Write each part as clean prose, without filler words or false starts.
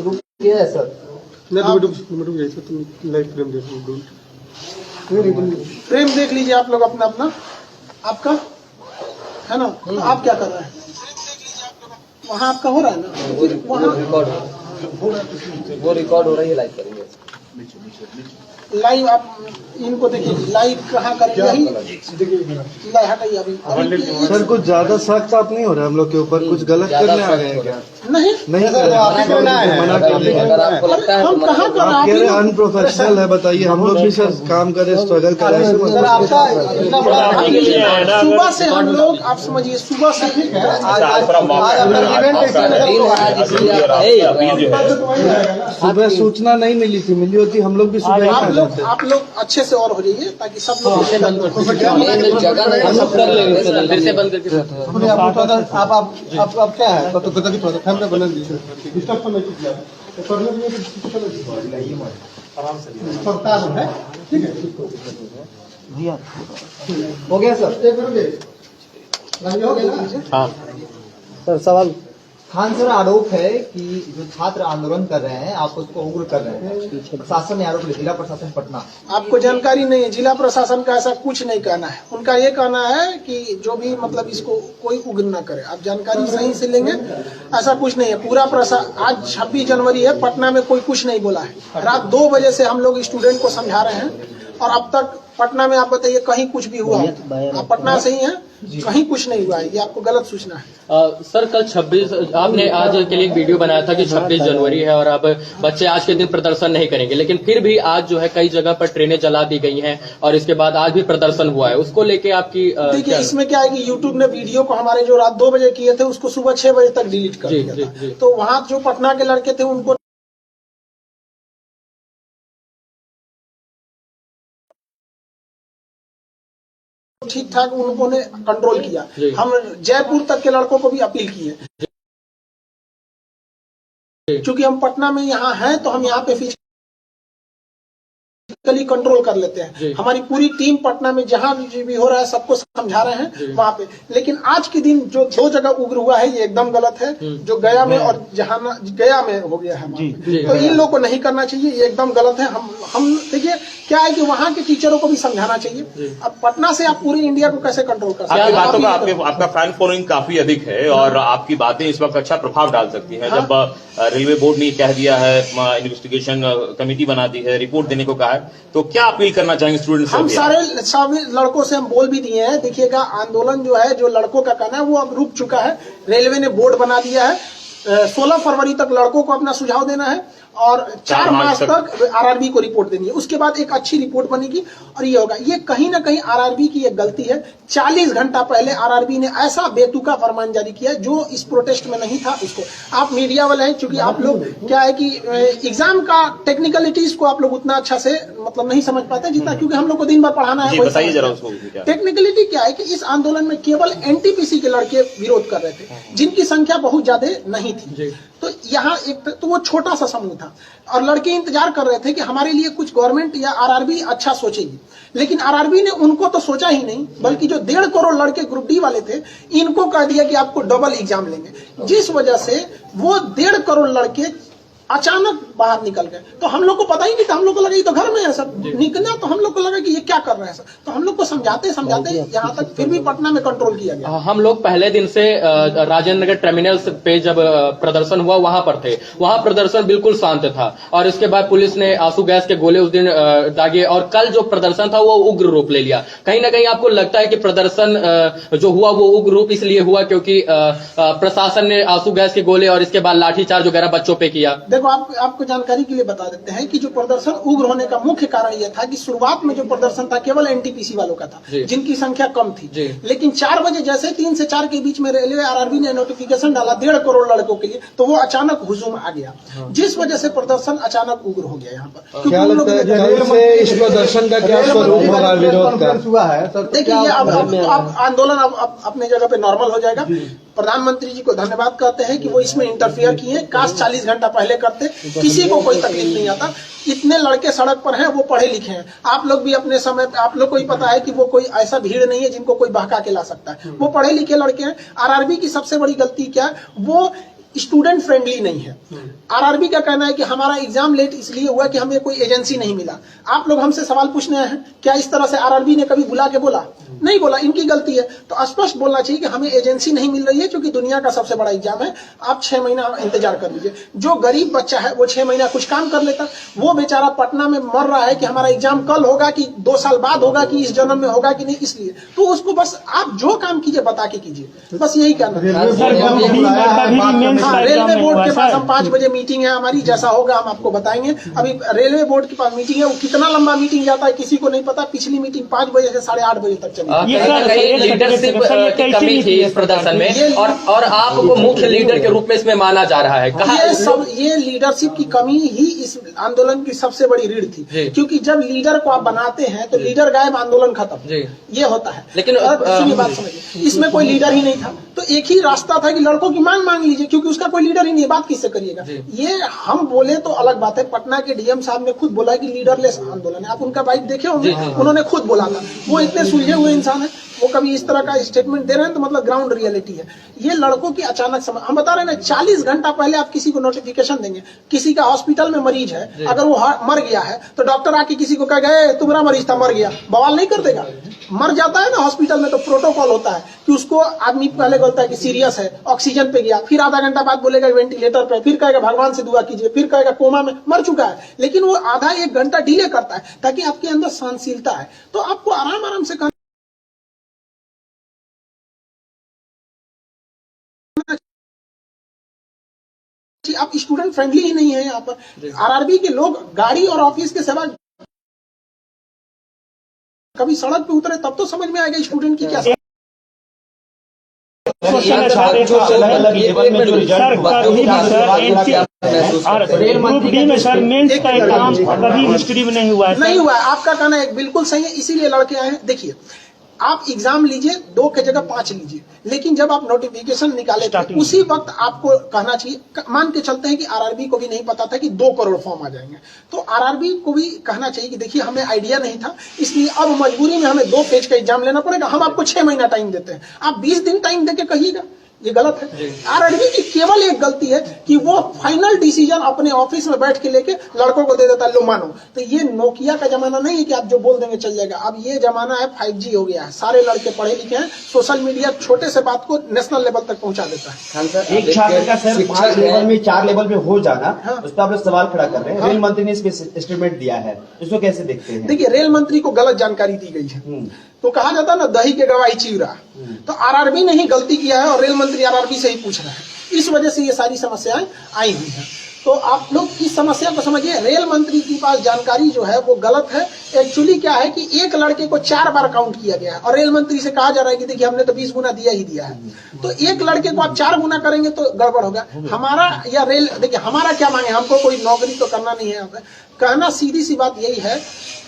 रुकिए sir, frame देख लीजिए आप लोग अपना अपना, आपका है ना। तो आप क्या कर रहे हैं वहाँ, आपका हो रहा है ना वहाँ, वो रिकॉर्ड हो रही है, लाइव करेंगे लाइव। आप इनको देखिए लाइव कहाँ करेंगे, यही हटाइए अभी। सर कुछ ज्यादा सख्त आप नहीं हो रहा हम लोग के ऊपर, कुछ गलत करने आ गए हैं क्या? नहीं नहीं सर, अगर आपको लगता है हम कहाँ कर आप कह रहे रहे हैं हैं, अनप्रोफेशनल है, बताइए। हम लोग भी सर काम करें, स्ट्रगल करें। सुबह से हम लोग, आप समझिए सुबह से सुबह सूचना नहीं मिली थी, मिली होती हम लोग भी सुबह आप लोग अच्छे से और हो जाइए ताकि सब लोग आप क्या है तो बना दीजिए। ठीक है भैया हो गया सर। हाँ सर सवाल खान सर, आरोप है कि जो छात्र आंदोलन कर रहे हैं आप उसको उग्र कर रहे हैं, प्रशासन ने आरोप लिया, जिला प्रशासन पटना। आपको जानकारी नहीं है, जिला प्रशासन का ऐसा कुछ नहीं कहना है। उनका ये कहना है कि जो भी मतलब इसको कोई उग्र न करे। आप जानकारी सही से लेंगे, ऐसा कुछ नहीं है। पूरा आज 26 जनवरी है, पटना में कोई कुछ नहीं बोला है। रात 2 बजे से हम लोग स्टूडेंट को समझा रहे हैं और अब तक पटना में आप बताइए कहीं कुछ भी हुआ? आप पटना से ही हैं, कहीं कुछ नहीं हुआ है। ये आपको गलत सूचना है। सर कल 26 आपने आज के लिए एक वीडियो बनाया था कि 26 जनवरी है और अब बच्चे आज के दिन प्रदर्शन नहीं करेंगे, लेकिन फिर भी आज जो है कई जगह पर ट्रेनें जला दी गई हैं और इसके बाद आज भी प्रदर्शन हुआ है। उसको लेके आपकी देखिए इसमें क्या है कि यूट्यूब ने वीडियो को हमारे जो रात 2 बजे किए थे उसको सुबह 6 बजे तक डिलीट कर दिया था। तो वहाँ जो पटना के लड़के थे उनको ठीक ठाक उन्होंने कंट्रोल किया। हम जयपुर तक के लड़कों को भी अपील किए, क्योंकि हम पटना में यहाँ हैं तो हम यहाँ पे फिजिकली कंट्रोल कर लेते हैं। हमारी पूरी टीम पटना में जहाँ भी हो रहा है सबको समझा रहे हैं वहाँ पे। लेकिन आज के दिन जो 2 जगह उग्र हुआ है ये एकदम गलत है, जो गया में और जहाँ गया में हो गया है तो इन लोगों को नहीं करना चाहिए, ये एकदम गलत है। हम देखिए क्या है कि वहाँ के टीचरों को भी समझाना चाहिए। अब पटना से आप पूरे इंडिया को कैसे कंट्रोल कर सकते हैं? आपकी बातों का आपका फैन फॉलोइंग काफी अधिक है और आपकी बातें इस वक्त अच्छा प्रभाव डाल सकती हैं। जब रेलवे बोर्ड ने कह दिया है, इन्वेस्टिगेशन कमेटी बना दी है, रिपोर्ट देने को कहा है, तो क्या अपील करना चाहेंगे स्टूडेंट्स? हम सारे लड़कों से हम बोल भी दिए हैं। देखिएगा आंदोलन जो है, जो लड़कों का कहना है वो अब रुक चुका है। रेलवे ने बोर्ड बना दिया है, 16 फरवरी तक लड़कों को अपना सुझाव देना है और 4 मार्च तक आरआरबी को रिपोर्ट देनी है। उसके बाद एक अच्छी रिपोर्ट बनेगी और ये होगा। ये कहीं ना कहीं आरआरबी की एक गलती है। 40 घंटा पहले आरआरबी ने ऐसा बेतुका फरमान जारी किया जो इस प्रोटेस्ट में नहीं था। उसको आप मीडिया वाले हैं, चूंकि आप लोग क्या है कि एग्जाम का टेक्निकलिटीज को आप लोग उतना अच्छा से मतलब नहीं समझ पाते जितना, क्योंकि हम लोग को दिन भर पढ़ाना है। बताइए जरा उसको। टेक्निकलिटी क्या है कि इस आंदोलन में केवल एनटीपीसी के लड़के विरोध कर रहे थे, जिनकी संख्या बहुत ज्यादा नहीं थी। तो यहाँ एक तो वो छोटा सा समूह था और लड़के इंतजार कर रहे थे कि हमारे लिए कुछ गवर्नमेंट या आरआरबी अच्छा सोचेगी। लेकिन आरआरबी ने उनको तो सोचा ही नहीं, बल्कि जो 1.5 करोड़ लड़के ग्रुप डी वाले थे इनको कह दिया कि आपको डबल एग्जाम लेंगे, जिस वजह से वो 1.5 करोड़ लड़के अचानक बाहर निकल गए। तो हम लोग को पता ही नहीं था, हम लोग को लगा ये तो घर में है सब निकला, तो हम लोग को लगा कि ये क्या कर रहे हैं सब। तो हम लोग को समझाते यहाँ तक फिर भी पटना में कंट्रोल किया गया। हम लोग पहले दिन से राजेंद्र नगर टर्मिनल पे जब प्रदर्शन हुआ वहां पर थे। वहां प्रदर्शन बिल्कुल शांत था और इसके बाद पुलिस ने आंसू गैस के गोले उस दिन दागे और कल जो प्रदर्शन था वो उग्र रूप ले लिया। कहीं ना कहीं आपको लगता है कि प्रदर्शन जो हुआ वो उग्र रूप इसलिए हुआ क्योंकि प्रशासन ने आंसू गैस के गोले और इसके बाद लाठीचार्ज वगैरह बच्चों पे किया? देखो आपको जानकारी के लिए बता देते हैं कि जो प्रदर्शन उग्र होने का मुख्य कारण यह था कि शुरुआत में जो प्रदर्शन था केवल एनटीपीसी वालों का था, जिनकी संख्या कम थी। लेकिन 4 बजे जैसे 3 से 4 के बीच में रेलवे आरआरबी ने नोटिफिकेशन डाला 1.5 करोड़ लड़कों के लिए, तो वो अचानक हुजूम आ गया, जिस वजह से प्रदर्शन अचानक उग्र हो गया। यहाँ पर क्या लगता है इस प्रदर्शन का क्या स्वरूप होगा, विरोध का हुआ है? देखिए अब आंदोलन अब अपने जगह पे नॉर्मल हो जाएगा। प्रधानमंत्री जी को धन्यवाद करते हैं कि वो इसमें इंटरफियर किए। काश 40 घंटा पहले करते, किसी को कोई तकलीफ नहीं आता। इतने लड़के सड़क पर हैं, वो पढ़े लिखे हैं। आप लोग भी अपने समय पे आप लोग को ही पता है कि वो कोई ऐसा भीड़ नहीं है जिनको कोई बहका के ला सकता है। वो पढ़े लिखे लड़के हैं। आरआरबी की सबसे बड़ी गलती क्या है, वो स्टूडेंट फ्रेंडली नहीं है। आरआरबी का कहना है कि हमारा एग्जाम लेट इसलिए हुआ कि हमें कोई एजेंसी नहीं मिला। आप लोग हमसे सवाल पूछने आए हैं, क्या इस तरह से आरआरबी ने कभी बुला के बोला? नहीं बोला, इनकी गलती है। तो स्पष्ट बोलना चाहिए कि हमें एजेंसी नहीं मिल रही है, क्योंकि दुनिया का सबसे बड़ा एग्जाम है, आप 6 महीना इंतजार कर लीजिए। जो गरीब बच्चा है वो 6 महीना कुछ काम कर लेता, वो बेचारा पटना में मर रहा है कि हमारा एग्जाम कल होगा कि 2 साल बाद होगा कि इस जन्म में होगा कि नहीं, इसलिए तो उसको बस आप जो काम कीजिए बता के कीजिए, बस यही करना है। हाँ, रेलवे बोर्ड के पास हम 5 बजे मीटिंग है हमारी, जैसा होगा हम आपको बताएंगे। अभी रेलवे बोर्ड के पास मीटिंग है, वो कितना लंबा मीटिंग जाता है किसी को नहीं पता। पिछली मीटिंग 5 बजे से 8:30 बजे तक चली। लीडरशिप की कमी थी इस प्रदर्शन में, और आपको मुख्य लीडर के रूप में इसमें माना जा रहा है। ये लीडरशिप की कमी ही इस आंदोलन की सबसे बड़ी रीढ़ थी, क्योंकि जब लीडर को आप बनाते हैं तो लीडर गायब, आंदोलन खत्म, ये होता है। लेकिन सुनिए बात समझिए, इसमें कोई लीडर ही नहीं था, तो एक ही रास्ता था कि लड़कों की मांग लीजिए, क्योंकि उसका कोई लीडर ही नहीं है, बात किससे करिएगा। ये हम बोले तो अलग बात है, पटना के डीएम साहब ने खुद बोला कि लीडरलेस आंदोलन है। आप उनका बाइट देखे होंगे, उन्होंने खुद बोला था। वो इतने सुलझे हुए इंसान है, वो कभी इस तरह का स्टेटमेंट दे रहे हैं तो मतलब ग्राउंड रियलिटी है। ये लड़कों की अचानक समय, हम बता रहे हैं ना, 40 घंटा पहले आप किसी को नोटिफिकेशन देंगे, किसी का हॉस्पिटल में मरीज है, अगर वो मर गया है तो डॉक्टर आके किसी को कह गए तुम्हारा मरीज था, मर गया, बवाल नहीं कर देगा? मर जाता है ना हॉस्पिटल में तो प्रोटोकॉल होता है कि उसको आदमी पहले बोलता है कि सीरियस है, ऑक्सीजन पे गया, फिर आधा घंटा बाद बोलेगा वेंटिलेटर पे, फिर कहेगा भगवान से दुआ कीजिए, फिर कहेगा कोमा में मर चुका है। लेकिन वो आधा 1 घंटा डिले करता है ताकि आपके अंदर सहनशीलता है, तो आपको आराम आराम से करना। आप स्टूडेंट फ्रेंडली ही नहीं है यहाँ पर। आरआरबी के लोग गाड़ी और ऑफिस के सेवा, कभी सड़क पे उतरे तब तो समझ में आएगा स्टूडेंट की क्या। नहीं हुआ, आपका कहना है बिल्कुल सही है, इसीलिए लड़के आए हैं। देखिए, आप एग्जाम लीजिए, 2 की जगह 5 लीजिए, लेकिन जब आप नोटिफिकेशन निकाले थे उसी वक्त आपको कहना चाहिए, मान के चलते हैं कि आरआरबी को भी नहीं पता था कि 2 करोड़ फॉर्म आ जाएंगे, तो आरआरबी को भी कहना चाहिए कि देखिए हमें आइडिया नहीं था, इसलिए अब मजबूरी में हमें 2 फेज का एग्जाम लेना पड़ेगा, हम आपको 6 महीना टाइम देते हैं, आप 20 दिन टाइम देके कहिएगा, ये गलत है। आरआरबी की केवल एक गलती है कि वो फाइनल डिसीजन अपने ऑफिस में बैठ के लेके लड़कों को दे देता है, लो मानो। तो ये नोकिया का जमाना नहीं है कि आप जो बोल देंगे चल जाएगा, अब ये जमाना है 5G हो गया है, सारे लड़के पढ़े लिखे हैं, सोशल मीडिया छोटे से बात को नेशनल लेवल तक पहुंचा देता है। एक छात्र का सर 5 लेवल में 4 लेवल में हो जाना, उस पर आप लोग सवाल खड़ा कर रहे हैं। रेल मंत्री ने इस पे स्टेटमेंट दिया है, इसको कैसे देखते हैं? देखिए, रेल मंत्री को गलत जानकारी दी गई है, तो कहा जाता है ना दही के गवाही चिवड़ा, तो आरआरबी ने ही गलती किया है और रेल मंत्री आरआरबी से ही पूछ रहे हैं, इस वजह से ये सारी समस्याएं आई हुई हैं। तो आप लोग इस समस्या को समझिए, रेल मंत्री के पास जानकारी जो है वो गलत है। एक्चुअली क्या है कि एक लड़के को 4 बार काउंट किया गया है और रेल मंत्री से कहा जा रहा है कि देखिए हमने तो 20 गुना दिया ही दिया है, तो एक लड़के को आप 4 गुना करेंगे तो गड़बड़ होगा। हमारा या रेल, देखिए हमारा क्या मांगे, हमको कोई नौकरी तो करना नहीं है यहाँ पे, कहना सीधी सी बात यही है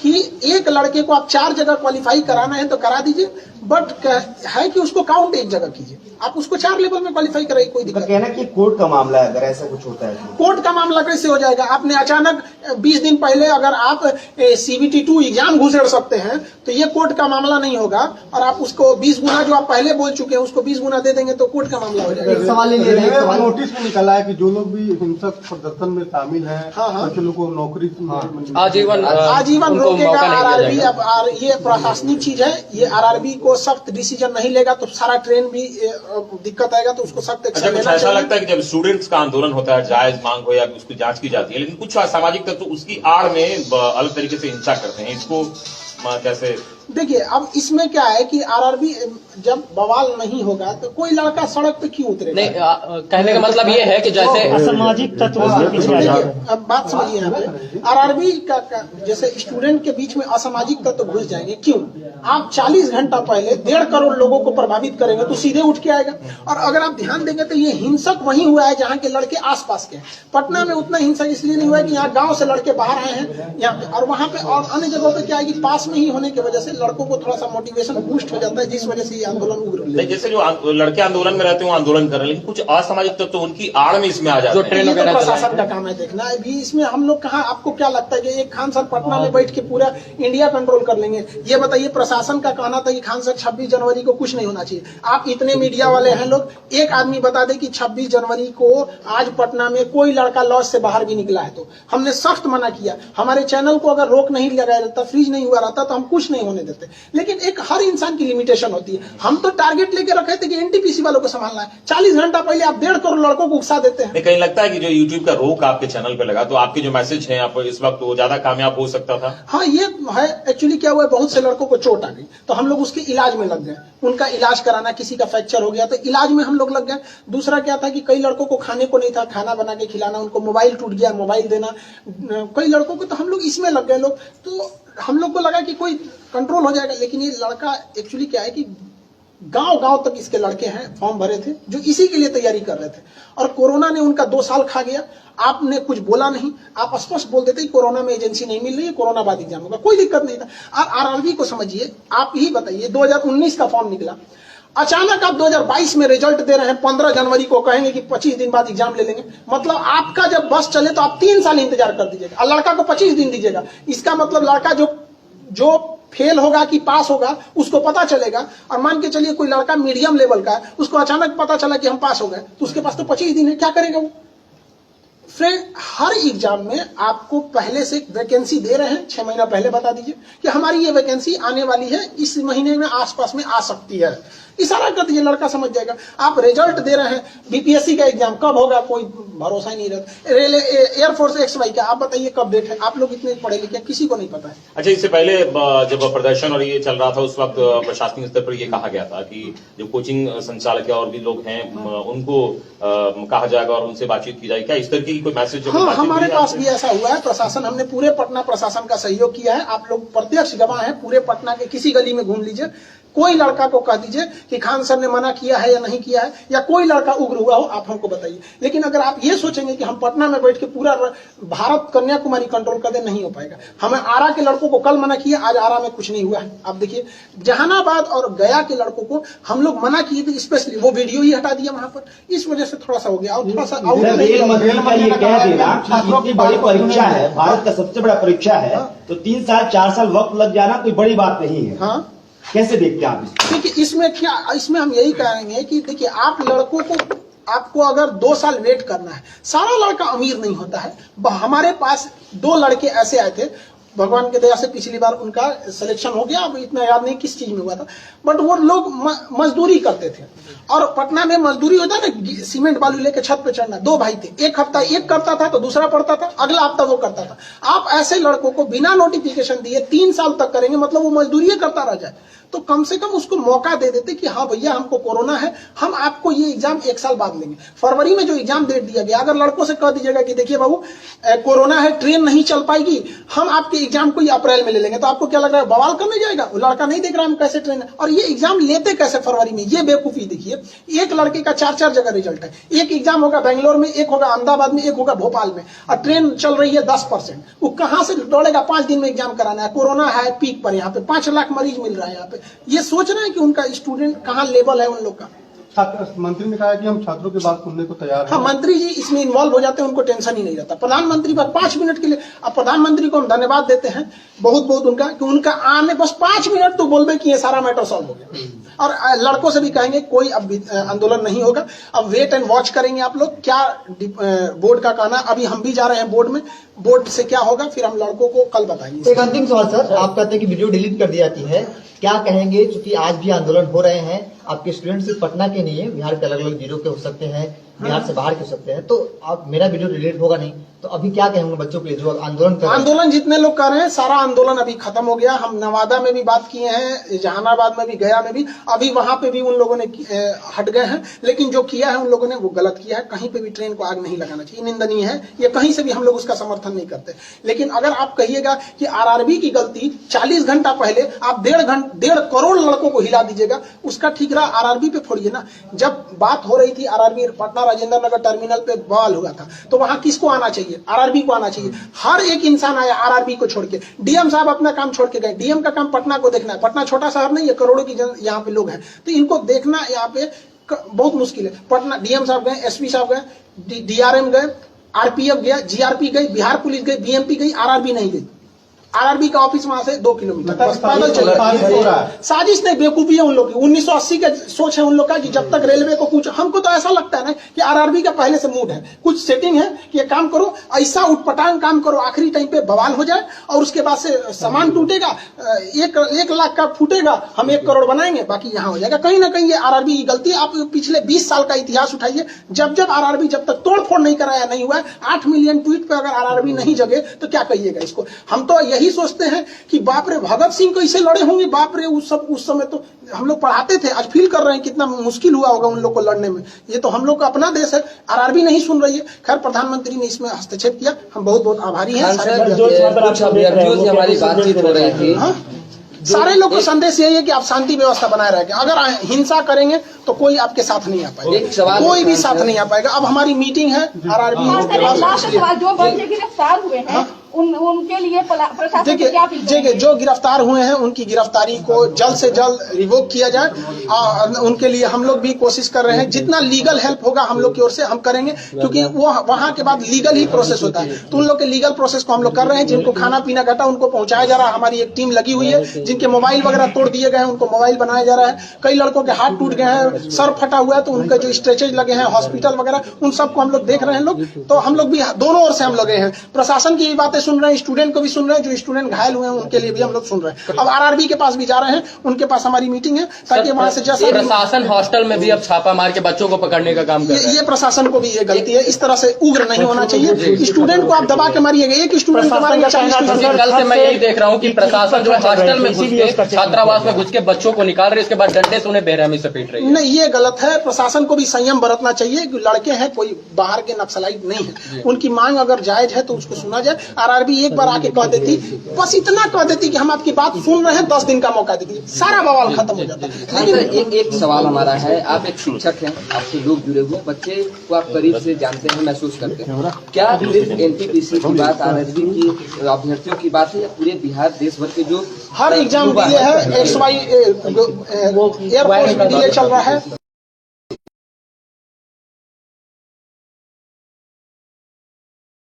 कि एक लड़के को आप 4 जगह क्वालिफाई कराना है तो करा दीजिए, बट है कि उसको काउंट 1 जगह कीजिए, आप उसको 4 लेवल में क्वालिफाई कराइए, कोई दिक्कत। कहना कि कोर्ट का मामला है, अगर ऐसा कुछ होता है तो कोर्ट का मामला कैसे हो जाएगा? आपने अचानक 20 दिन पहले अगर आप CBT 2 एग्जाम घुसेड़ सकते हैं तो ये कोर्ट का मामला नहीं होगा, और आप उसको 20 गुना जो आप पहले बोल चुके हैं उसको 20 गुना दे देंगे तो कोर्ट का मामला हो जाएगा। सवाल नोटिस में निकला है कि जो लोग भी हिंसक प्रदर्शन में शामिल हैं, कुछ लोगों को नौकरी आजीवन रोकेगा आरआरबी। अब ये प्रशासनिक चीज है, ये आरआरबी को सख्त डिसीजन नहीं लेगा तो सारा ट्रेन भी दिक्कत आएगा, तो उसको सख्त एक्शन लेना चाहिए। ऐसा लगता है कि जब स्टूडेंट्स का आंदोलन होता है, जायज मांग हो या उसकी जांच की जाती है, लेकिन कुछ असामाजिक तत्व तो उसकी आड़ में अलग तरीके से हिंसा करते हैं, इसको कैसे? देखिए, अब इसमें क्या है कि आरआरबी जब बवाल नहीं होगा तो कोई लड़का सड़क पे क्यों उतरेगा? नहीं, कहने का मतलब ये है कि जैसे असामाजिक तत्व, अब बात समझिए यहाँ पे, आरआरबी का जैसे स्टूडेंट के बीच में असामाजिक तत्व घुस जाएंगे, क्यों? आप 40 घंटा पहले 1.5 करोड़ लोगों को प्रभावित करेंगे तो सीधे उठ के आएगा। और अगर आप ध्यान देंगे तो ये हिंसक वहीं हुआ है जहाँ के लड़के आसपास के। पटना में उतना हिंसक इसलिए नहीं हुआ है कि यहाँ गाँव से लड़के बाहर आए हैं यहाँ पे, और वहाँ पे और अन्य जगहों पे क्या है कि पास में ही होने की वजह से लड़कों को थोड़ा सा मोटिवेशन बूस्ट हो जाता है, जिस वजह से ये आंदोलन उग्र नहीं, जैसे जो लड़के आंदोलन में रहते हैं वो आंदोलन कर रहे हैं, लेकिन कुछ असामाजिक तत्व तो उनकी आड़ में इसमें आ जाते हैं। ये तो प्रशासन का काम है देखना। अभी इसमें हम लोग कहाँ, आपको क्या लगता है कि एक खान सर पटना में बैठ के पूरा इंडिया कंट्रोल कर लेंगे? ये बताइए, प्रशासन का कहना था कि खान सर 26 जनवरी को कुछ नहीं होना चाहिए। आप इतने मीडिया वाले हैं लोग, एक आदमी बता दे कि 26 जनवरी को आज पटना में कोई लड़का लॉज से बाहर भी निकला है तो हमने सख्त मना किया। हमारे चैनल को अगर रोक नहीं लगाया रहता, फ्रीज नहीं हुआ रहता, तो हम कुछ नहीं होने देते। लेकिन एक हर इंसान की लिमिटेशन होती है। हम तो टारगेट लेके रखे थे कि एनटीपीसी वालों को संभालना है। 40 घंटा पहले आप 1.5 करोड़ लड़कों को उकसा देते हैं। कहीं लगता है कि जो यूट्यूब का रोक आपके चैनल पे लगा तो आपके जो मैसेज हैं आप इस वक्त वो ज्यादा कामयाब हो सकता था? हाँ, ये है। एक्चुअली क्या हुआ है, बहुत से लड़कों को चोट आ गई तो हम लोग उसके इलाज में लग गए। उनका इलाज कराना, किसी का फ्रैक्चर हो गया तो इलाज में हम लोग लग गए। दूसरा क्या था कि कई लड़कों को खाने को नहीं था, खाना बना के खिलाना, उनको मोबाइल टूट गया, मोबाइल देना, कई लड़कों को, तो हम लोग इसमें लग गए लोग। तो हम लोग को लगा कि कोई कंट्रोल हो जाएगा, लेकिन ये लड़का एक्चुअली क्या है कि गांव-गांव तक इसके लड़के हैं, फॉर्म भरे थे जो इसी के लिए तैयारी कर रहे थे, और कोरोना ने उनका 2 साल खा गया। आपने कुछ बोला नहीं, आप स्पष्ट बोल देते कोरोना में एजेंसी नहीं मिल रही है, कोरोना बाद एग्जाम होगा, कोई दिक्कत नहीं था। और आरआरबी को समझिए, आप ही बताइए, 2019 का फॉर्म निकला, अचानक आप 2022 में रिजल्ट दे रहे हैं, 15 जनवरी को कहेंगे कि 25 दिन बाद एग्जाम ले लेंगे। मतलब आपका जब बस चले तो आप 3 साल इंतजार कर दीजिएगा, और लड़का को 25 दिन दीजिएगा। इसका मतलब लड़का जो फेल होगा कि पास होगा उसको पता चलेगा। और मान के चलिए कोई लड़का मीडियम लेवल का है, उसको अचानक पता चला कि हम पास हो गए, तो उसके पास तो 25 दिन है, क्या करेगा वो? फ्रेंड, हर एग्जाम में आपको पहले से वैकेंसी दे रहे हैं, 6 महीना पहले बता दीजिए कि हमारी ये वैकेंसी आने वाली है, इस महीने में आसपास में आ सकती है। इशारा कर दीजिए, लड़का समझ जाएगा। आप रिजल्ट दे रहे हैं, बीपीएससी का एग्जाम कब होगा कोई भरोसा ही नहीं रहता। रेलवे, एयरफोर्स XY का आप बताइए कब डेट है? आप लोग इतने पढ़े लिखे, किसी को नहीं पता है। अच्छा, इससे पहले जब प्रदर्शन और ये चल रहा था उस वक्त प्रशासनिक स्तर पर ये कहा गया था कि जो कोचिंग संचालक और भी लोग हैं उनको कहा जाएगा और उनसे बातचीत की जाएगी। क्या इस तरह की कोई मैसेज? हाँ, हमारे पास भी ऐसा हुआ है। प्रशासन, हमने पूरे पटना प्रशासन का सहयोग किया है। आप लोग प्रत्यक्ष गवाह हैं, पूरे पटना के किसी गली में घूम लीजिए, कोई लड़का को कह दीजिए कि खान सर ने मना किया है या नहीं किया है, या कोई लड़का उग्र हुआ हो, आप हमको बताइए। लेकिन अगर आप ये सोचेंगे कि हम पटना में बैठ के पूरा भारत कन्याकुमारी कंट्रोल कर दे, नहीं हो पाएगा। हमें आरा के लड़कों को कल मना किया, आज आरा में कुछ नहीं हुआ है। आप देखिए, जहानाबाद और गया के लड़कों को हम लोग मना किए थे, स्पेशली वो वीडियो ही हटा दिया वहां पर। इस वजह से थोड़ा सा हो गया, और थोड़ा सा रेल मंत्री का ये कह देना कि इतनी बड़ी परीक्षा है, भारत का सबसे बड़ा परीक्षा है, तो 3 साल 4 साल वक्त लग जाना कोई बड़ी बात नहीं है। हाँ, कैसे देखते हैं आप? देखिए, इसमें हम यही कहेंगे कि देखिए, आप लड़कों को, आपको अगर 2 साल वेट करना है, सारा लड़का अमीर नहीं होता है। हमारे पास 2 लड़के ऐसे आए थे, भगवान की दया से पिछली बार उनका सिलेक्शन हो गया, अब इतना याद नहीं किस चीज में हुआ था, बट वो लोग मजदूरी करते थे। और पटना में मजदूरी होता है ना, सीमेंट बालू लेके छत पे चढ़ना। 2 भाई थे, एक हफ्ता एक करता था तो दूसरा पढ़ता था, अगला हफ्ता वो करता था। आप ऐसे लड़कों को बिना नोटिफिकेशन दिए 3 साल तक करेंगे, मतलब वो मजदूरी करता रह जाए। तो कम से कम उसको मौका दे देते कि हाँ भैया, हमको कोरोना है, हम आपको ये एग्जाम 1 साल बाद लेंगे। फरवरी में जो एग्जाम डेट दिया गया, अगर लड़कों से कह दीजिएगा कि देखिए बाबू, कोरोना है, ट्रेन नहीं चल पाएगी, हम आपके एग्जाम को अप्रैल में ले लेंगे, तो आपको क्या लग रहा है, बवाल करने जाएगा? वो लड़का नहीं देख रहा हम कैसे ट्रेन है, और ये एग्जाम लेते कैसे फरवरी में, ये बेवकूफी देखिए। एक लड़के का 4-4 जगह रिजल्ट है, एक एग्जाम होगा बेंगलोर में, एक होगा अहमदाबाद में, एक होगा भोपाल में, और ट्रेन चल रही है 10%। वो कहां से दौड़ेगा? 5 दिन में एग्जाम कराना है, कोरोना है पीक पर, यहाँ पे 5 लाख मरीज मिल रहा है। यहाँ पे ये सोच रहे हैं कि उनका स्टूडेंट कहाँ लेवल है उन लोग का। मंत्री ने कहा कि हम छात्रों की बात सुनने को तैयार हैं। हाँ, मंत्री जी इसमें इन्वॉल्व हो जाते हैं, उनको टेंशन ही नहीं रहता। प्रधानमंत्री पर 5 मिनट के लिए, अब प्रधानमंत्री को हम धन्यवाद देते हैं बहुत बहुत उनका, कि उनका आने बस 5 मिनट तो बोल दे कि ये सारा मैटर सॉल्व हो गया। और लड़कों से भी कहेंगे कोई अब आंदोलन नहीं होगा, अब वेट एंड वॉच करेंगे आप लोग, क्या बोर्ड का कहना। अभी हम भी जा रहे हैं बोर्ड में, बोर्ड से क्या होगा फिर हम लड़कों को कल बताएंगे। एक अंतिम सवाल सर, आप कहते हैं कि वीडियो डिलीट कर दी जाती है, क्या कहेंगे? क्योंकि आज भी आंदोलन हो रहे हैं, आपके स्टूडेंट सिर्फ पटना के नहीं है, बिहार के अलग अलग जिलों के हो सकते हैं, बिहार से बाहर के हो सकते हैं, तो आप, मेरा वीडियो डिलीट होगा नहीं, तो अभी क्या कहेंगे बच्चों के लिए जो आंदोलन कर रहे हैं? आंदोलन जितने लोग कर रहे हैं, सारा आंदोलन अभी खत्म हो गया। हम नवादा में भी बात किए हैं, जहानाबाद में भी, गया में भी, अभी वहां पे भी उन लोगों ने हट गए हैं। लेकिन जो किया है उन लोगों ने वो गलत किया है। कहीं पे भी ट्रेन को आग नहीं लगाना चाहिए, निंदनीय है ये, कहीं से भी हम लोग उसका समर्थन नहीं करते। लेकिन अगर आप कहिएगा कि आरआरबी की गलती, 40 घंटा पहले आप 1.5 करोड़ लड़कों को हिला दीजिएगा, उसका ठीक रहा, आरआरबी पे फोड़िए ना। जब बात हो रही थी आरआरबी पटना राजेंद्र नगर टर्मिनल पे बवाल हुआ था, तो वहां किसको आना चाहिए? आरआरबी को आना चाहिए। हर एक इंसान आया आरआरबी को छोड़ के। डीएम साहब अपना काम छोड़ के गए। डीएम का काम पटना को देखना है। पटना छोटा शहर नहीं है, करोड़ों की यहाँ पे लोग हैं, तो इनको देखना यहाँ पे बहुत मुश्किल है। पटना डीएम साहब गए, एसपी साहब गए, डीआरएम गए, आरपीएफ गया, जीआरपी गई, बिहार पुलिस गई, बीएमपी गई, आरआरबी नहीं गई। आरआरबी का ऑफिस वहां से 2 किलोमीटर पैदल चल रहा है। साजिश नहीं, बेवकूफी है उन लोग की। 1980 का सोच है उन लोग का कि जब तक रेलवे को कुछ, हमको तो ऐसा लगता है ना कि आरआरबी का पहले से मूड है, कुछ सेटिंग है कि ये काम करो, ऐसा उठपटांग काम करो, आखिरी टाइम पे बवाल हो जाए और उसके बाद से सामान टूटेगा, 1 लाख का फूटेगा, हम 1 करोड़ बनाएंगे, बाकी यहाँ हो जाएगा। कहीं ना कहीं ये आरआरबी की गलती है। आप पिछले 20 साल का इतिहास उठाइए, जब आरआरबी जब तक तोड़फोड़ नहीं कराया नहीं हुआ, 8 मिलियन ट्वीट पे अगर आरआरबी नहीं जगे तो क्या कहिएगा इसको। हम तो यही सोचते हैं कि बाप रे भगत सिंह कैसे लड़े होंगे, बाप रे उस समय तो हम लोग पढ़ाते थे, आज फील कर रहे हैं कितना मुश्किल हुआ होगा उन लोग को लड़ने में। ये तो हम लोग का अपना देश है, आरआरबी नहीं सुन रही है। खैर प्रधानमंत्री ने इसमें हस्तक्षेप किया, हम बहुत बहुत आभारी हैं। कुछ अभ्यर्थियों से हमारी बातचीत हो रही थी। सारे लोग को संदेश यही है कि आप शांति व्यवस्था बनाए रखें। अगर हिंसा करेंगे तो कोई आपके साथ नहीं आ पाएगा, कोई भी साथ नहीं आ पाएगा। अब हमारी मीटिंग है आरआरबी। जो बच्चे गिरफ्तार हुए हैं उनके लिए प्रशासन क्या देखिए, जो गिरफ्तार हुए हैं उनकी गिरफ्तारी को जल्द से जल्द रिवोक किया जाए। उनके लिए हम लोग भी कोशिश कर रहे हैं, जितना लीगल हेल्प होगा हम लोग की ओर से हम करेंगे, क्योंकि वो वहां के बाद लीगल ही प्रोसेस होता है। तो उन लोग के लीगल प्रोसेस को हम लोग कर रहे हैं। जिनको खाना पीना घटा उनको पहुंचाया जा रहा है, हमारी एक टीम लगी हुई है। जिनके मोबाइल वगैरह तोड़ दिए गए हैं उनको मोबाइल बनाया जा रहा है। कई लड़कों के हाथ टूट गए हैं, सर फटा हुआ है, तो उनके जो स्ट्रेचेज लगे हैं हॉस्पिटल वगैरह, उन सबको हम लोग देख रहे हैं लोग। तो हम लोग भी दोनों ओर से हम लगे हैं, प्रशासन की बातें सुन रहे हैं, स्टूडेंट को भी सुन रहे हैं, जो स्टूडेंट घायल हुए हैं उनके लिए भी हम लोग सुन रहे हैं। अब आरआरबी के पास भी जा रहे हैं, उनके पास हमारी मीटिंग है, ताकि वहां से जैसे प्रशासन हॉस्टल में भी अब छापा मार के बच्चों को पकड़ने का काम कर रहा है। ये प्रशासन को भी ये गलती है, इस तरह से उग्र नहीं होना चाहिए। स्टूडेंट को आप दबा के मारिएगा, एक स्टूडेंट को मारेंगे 40। कल से मैं यही देख रहा हूँ कि प्रशासन जो है हॉस्टल में घुस के, छात्रावास में घुस के बच्चों को निकाल रहे, इसके बाद डंडे से उन्हें बेरहमी से पीट रही है। नहीं, ये गलत है। प्रशासन को भी संयम बरतना चाहिए। लड़के हैं, कोई बाहर के नक्सलाइट नहीं है। उनकी मांग अगर जायज है तो उसको सुना जाए। आरआरबी एक बार आके कह देती, बस इतना कह देती कि हम आपकी बात सुन रहे हैं, 10 दिन का मौका देती, सारा बवाल खत्म हो जाता है। लेकिन एक सवाल हमारा है, आप एक शिक्षक हैं, आपसे लोग जुड़े हुए, बच्चे को आप करीब से जानते हैं, महसूस करते हैं। क्या सिर्फ एनटीपीसी की बात, आरआरबी की अभ्यर्थियों की बात है, या पूरे बिहार देश भर के जो हर एग्जाम दिए है, एयरफोर्स में DA चल रहा है,